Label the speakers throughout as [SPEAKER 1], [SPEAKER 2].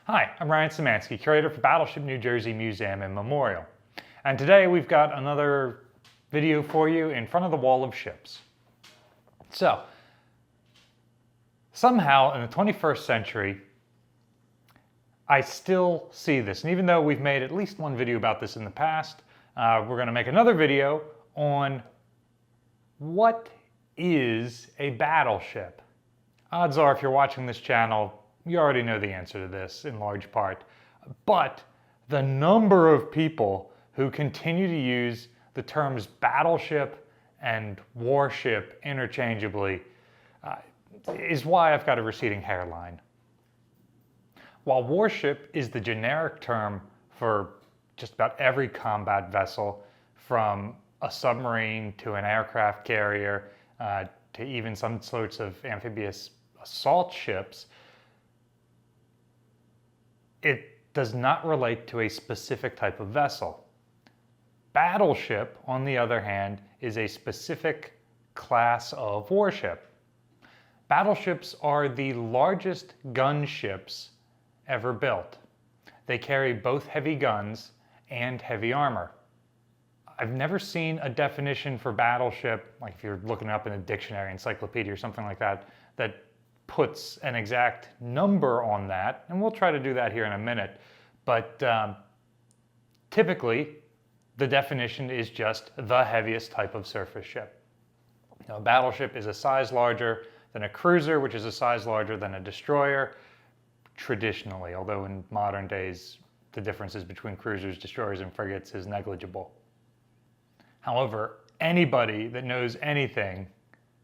[SPEAKER 1] Hi, I'm Ryan Szymanski, curator for Battleship New Jersey Museum and Memorial. And today we've got another video for you in front of the wall of ships. So, somehow in the 21st century, I still see this. And even though we've made at least one video about this in the past, we're going to make another video on what is a battleship. Odds are if you're watching this channel, you already know the answer to this in large part. But the number of people who continue to use the terms battleship and warship interchangeably is why I've got a receding hairline. While warship is the generic term for just about every combat vessel, from a submarine to an aircraft carrier to even some sorts of amphibious assault ships, it does not relate to a specific type of vessel. Battleship, on the other hand, is a specific class of warship. Battleships are the largest gunships ever built. They carry both heavy guns and heavy armor. I've never seen a definition for battleship, like if you're looking up in a dictionary, encyclopedia, or something like that, that puts an exact number on that, and we'll try to do that here in a minute. But typically, the definition is just the heaviest type of surface ship. Now, a battleship is a size larger than a cruiser, which is a size larger than a destroyer, traditionally, although in modern days, the differences between cruisers, destroyers, and frigates is negligible. However, anybody that knows anything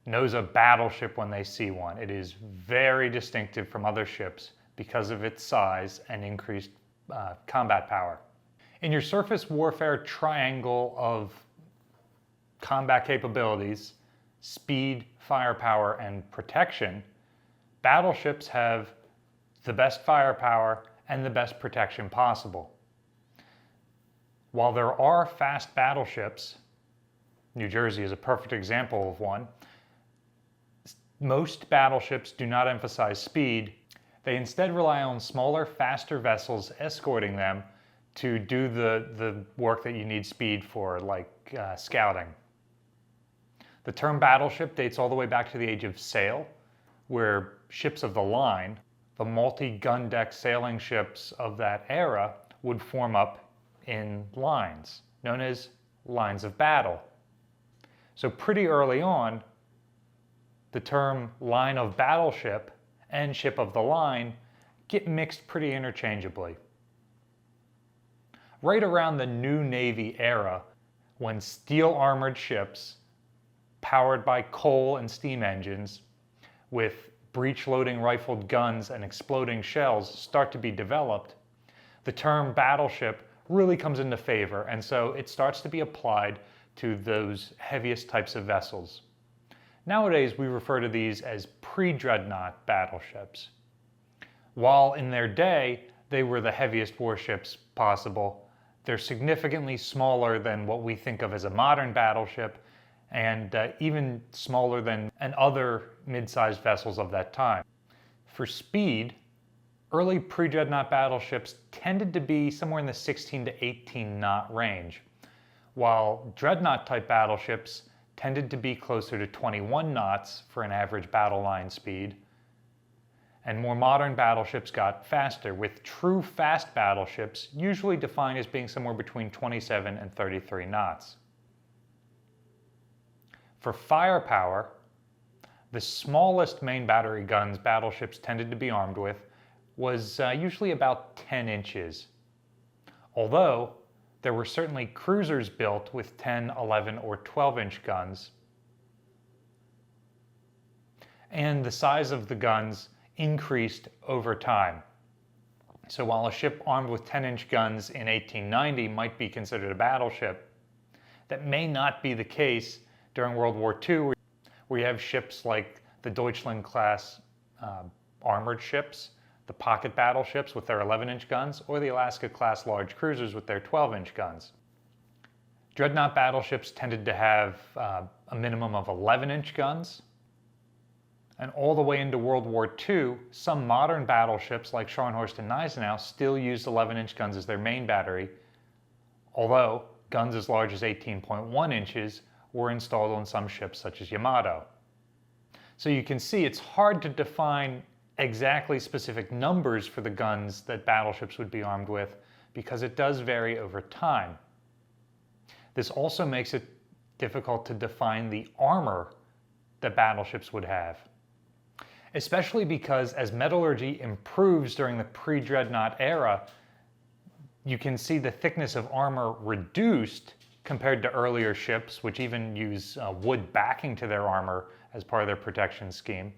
[SPEAKER 1] knows a battleship when they see one. It is very distinctive from other ships because of its size and increased combat power. In your surface warfare triangle of combat capabilities, speed, firepower, and protection, battleships have the best firepower and the best protection possible. While there are fast battleships, New Jersey is a perfect example of one, most battleships do not emphasize speed. They instead rely on smaller, faster vessels escorting them to do the work that you need speed for, like scouting. The term battleship dates all the way back to the age of sail, where ships of the line, the multi-gun deck sailing ships of that era, would form up in lines, known as lines of battle. So pretty early on, the term line of battleship and ship of the line get mixed pretty interchangeably. Right around the New Navy era, when steel-armored ships, powered by coal and steam engines, with breech-loading rifled guns and exploding shells start to be developed, the term battleship really comes into favor, and so it starts to be applied to those heaviest types of vessels. Nowadays, we refer to these as pre-dreadnought battleships. While in their day, they were the heaviest warships possible, they're significantly smaller than what we think of as a modern battleship, and even smaller than other mid-sized vessels of that time. For speed, early pre-dreadnought battleships tended to be somewhere in the 16 to 18 knot range, while dreadnought-type battleships tended to be closer to 21 knots for an average battle line speed, and more modern battleships got faster, with true fast battleships usually defined as being somewhere between 27 and 33 knots. For firepower, the smallest main battery guns battleships tended to be armed with was usually about 10 inches, although there were certainly cruisers built with 10, 11, or 12-inch guns, and the size of the guns increased over time. So while a ship armed with 10-inch guns in 1890 might be considered a battleship, that may not be the case during World War II, where you have ships like the Deutschland-class armored ships, the pocket battleships with their 11-inch guns, or the Alaska-class large cruisers with their 12-inch guns. Dreadnought battleships tended to have a minimum of 11-inch guns, And all the way into World War II, some modern battleships like Scharnhorst and Gneisenau still used 11-inch guns as their main battery, although guns as large as 18.1 inches were installed on some ships such as Yamato. So you can see it's hard to define exactly specific numbers for the guns that battleships would be armed with because it does vary over time. This also makes it difficult to define the armor that battleships would have, especially because as metallurgy improves during the pre-dreadnought era, you can see the thickness of armor reduced compared to earlier ships, which even use wood backing to their armor as part of their protection scheme,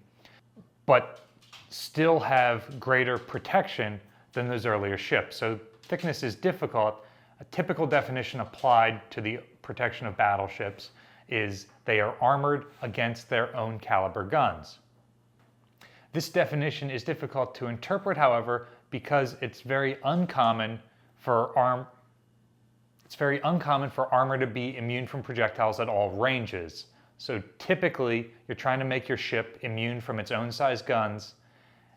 [SPEAKER 1] but still have greater protection than those earlier ships. So thickness is difficult. A typical definition applied to the protection of battleships is they are armored against their own caliber guns. This definition is difficult to interpret, however, because it's very uncommon for armor to be immune from projectiles at all ranges. So typically, you're trying to make your ship immune from its own size guns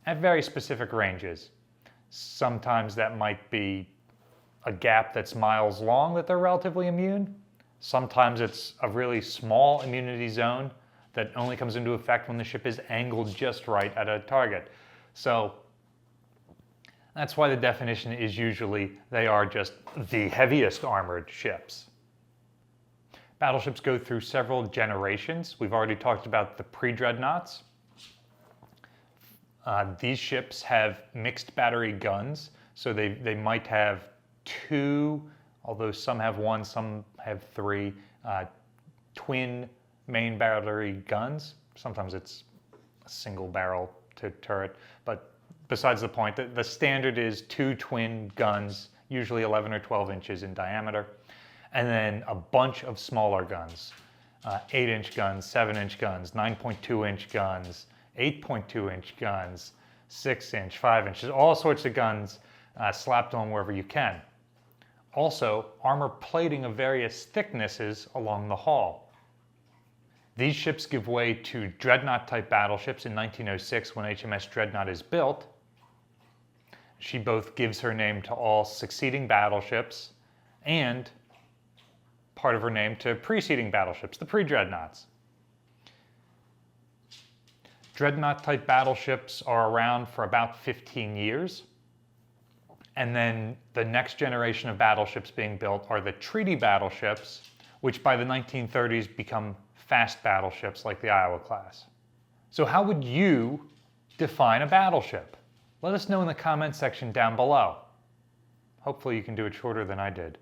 [SPEAKER 1] at very specific ranges. Sometimes that might be a gap that's miles long that they're relatively immune. Sometimes it's a really small immunity zone that only comes into effect when the ship is angled just right at a target. So that's why the definition is usually they are just the heaviest armored ships. Battleships go through several generations. We've already talked about the pre-dreadnoughts. These ships have mixed battery guns, so they might have two, although some have one, some have three, twin main battery guns. Sometimes it's a single barrel to turret, but besides the point, the standard is two twin guns, usually 11 or 12 inches in diameter, and then a bunch of smaller guns, 8-inch guns, 7-inch guns, 9.2-inch guns, 8.2-inch guns, 6-inch, 5-inch, all sorts of guns slapped on wherever you can. Also, armor plating of various thicknesses along the hull. These ships give way to dreadnought-type battleships in 1906 when HMS Dreadnought is built. She both gives her name to all succeeding battleships and part of her name to preceding battleships, the pre-dreadnoughts. Dreadnought-type battleships are around for about 15 years. And then the next generation of battleships being built are the treaty battleships, which by the 1930s become fast battleships like the Iowa class. So how would you define a battleship? Let us know in the comments section down below. Hopefully you can do it shorter than I did.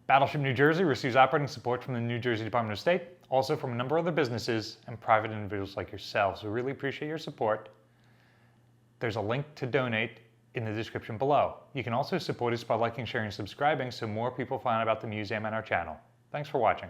[SPEAKER 1] Battleship New Jersey receives operating support from the New Jersey Department of State, also from a number of other businesses and private individuals like yourselves. We really appreciate your support. There's a link to donate in the description below. You can also support us by liking, sharing, and subscribing so more people find out about the museum and our channel. Thanks for watching.